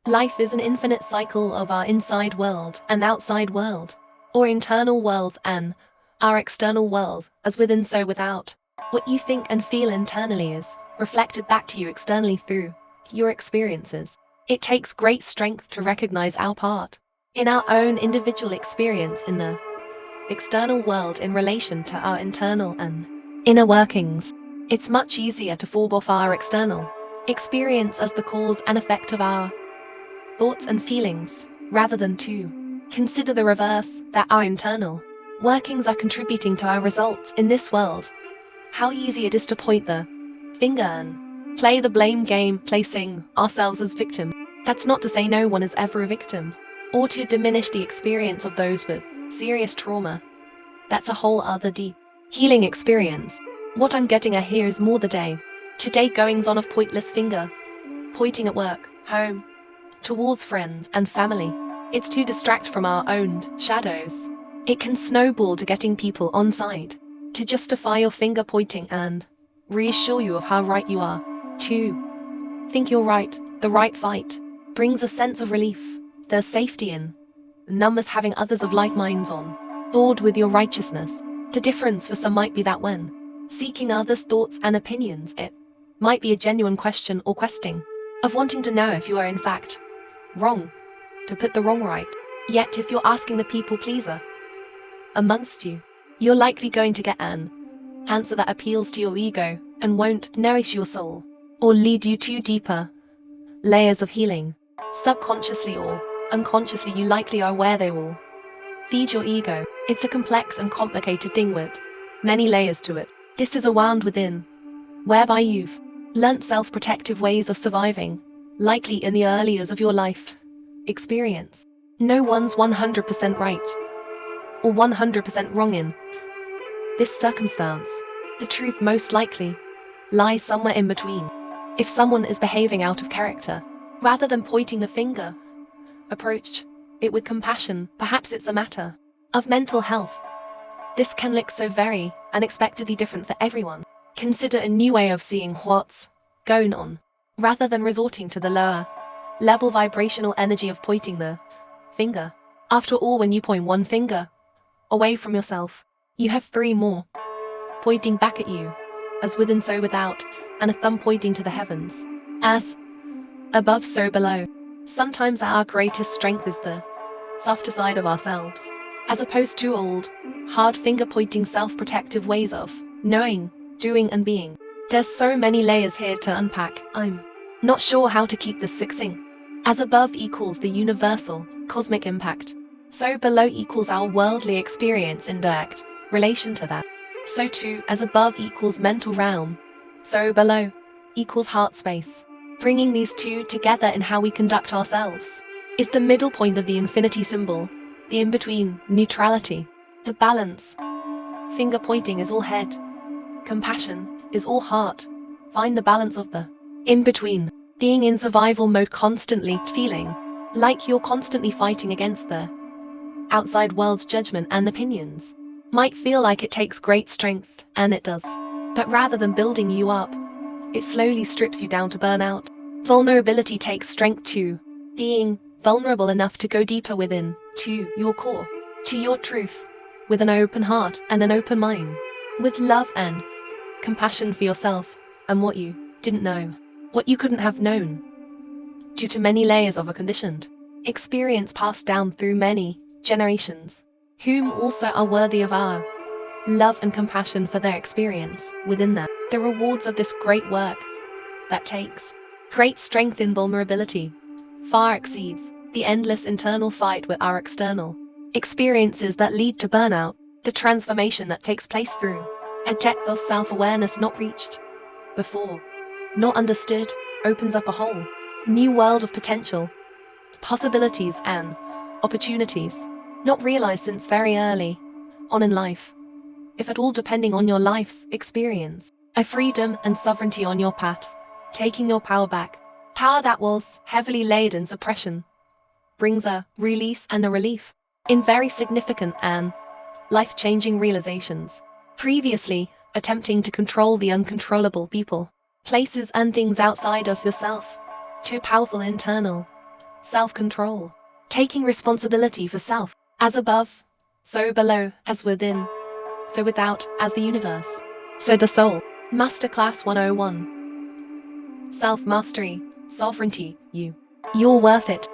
Life is an infinite cycle of our inside world and outside world, or internal world and our external world, as within so without. What you think and feel internally is reflected back to you externally through your experiences. It takes great strength to recognize our part in our own individual experience in the external world in relation to our internal and inner workings. It's much easier to fall off our external experience as the cause and effect of our thoughts and feelings, rather than to consider the reverse, that our internal workings are contributing to our results in this world. How easy it is to point the finger and play the blame game, placing ourselves as victim. That's not to say no one is ever a victim, or to diminish the experience of those with serious trauma. That's a whole other deep healing experience. What I'm getting at here is more the day-to-day goings on of pointless finger pointing at work, home, towards friends and family. It's to distract from our own shadows. It can snowball to getting people on side to justify your finger pointing and reassure you of how right you are. To think you're right, the right fight, brings a sense of relief. There's safety in numbers having others of like minds on board with your righteousness. The difference for some might be that when seeking others' thoughts and opinions, it might be a genuine question or questing of wanting to know if you are in fact wrong, to put the wrong right. Yet if you're asking the people pleaser amongst you, you're likely going to get an answer that appeals to your ego and won't nourish your soul, or lead you to deeper layers of healing. Subconsciously or unconsciously, you likely are aware they will feed your ego. It's a complex and complicated thing with many layers to it. This is a wound within, whereby you've learnt self-protective ways of surviving, likely in the early years of your life experience. No one's 100% right or 100% wrong in this circumstance. The truth most likely lies somewhere in between. If someone is behaving out of character, rather than pointing the finger, approach it with compassion. Perhaps it's a matter of mental health. This can look so very unexpectedly different for everyone. Consider a new way of seeing what's going on, rather than resorting to the lower level vibrational energy of pointing the finger. After all, when you point one finger away from yourself, you have three more pointing back at you, as within so without, and a thumb pointing to the heavens. As above so below. Sometimes our greatest strength is the softer side of ourselves, as opposed to old, hard finger pointing self-protective ways of knowing, doing and being. There's so many layers here to unpack. I'm not sure how to keep this succinct. As above equals the universal, cosmic impact, so below equals our worldly experience in direct relation to that. So too, as above equals mental realm, so below equals heart space. Bringing these two together in how we conduct ourselves is the middle point of the infinity symbol, the in-between, neutrality, the balance. Finger pointing is all head, compassion is all heart. Find the balance of the in-between. Being in survival mode, constantly feeling like you're constantly fighting against the outside world's judgment and opinions, might feel like it takes great strength, and it does. But rather than building you up, it slowly strips you down to burnout. Vulnerability takes strength too. Being vulnerable enough to go deeper within, to your core, to your truth, with an open heart and an open mind, with love and compassion for yourself and what you didn't know, what you couldn't have known, due to many layers of a conditioned experience passed down through many generations, whom also are worthy of our love and compassion for their experience within that. The rewards of this great work that takes great strength in vulnerability far exceeds the endless internal fight with our external experiences that lead to burnout. The transformation that takes place through a depth of self-awareness not reached before, not understood, opens up a whole new world of potential, possibilities and opportunities not realized since very early on in life, if at all, depending on your life's experience. A freedom and sovereignty on your path, taking your power back. Power that was heavily laid in suppression brings a release and a relief in very significant and life-changing realizations. Previously, attempting to control the uncontrollable people, places and things outside of yourself, too powerful internal Self-control. Taking responsibility for self. As above, so below, as within, so without, as the universe. So the soul. Masterclass 101. Self-mastery, sovereignty, you. You're worth it.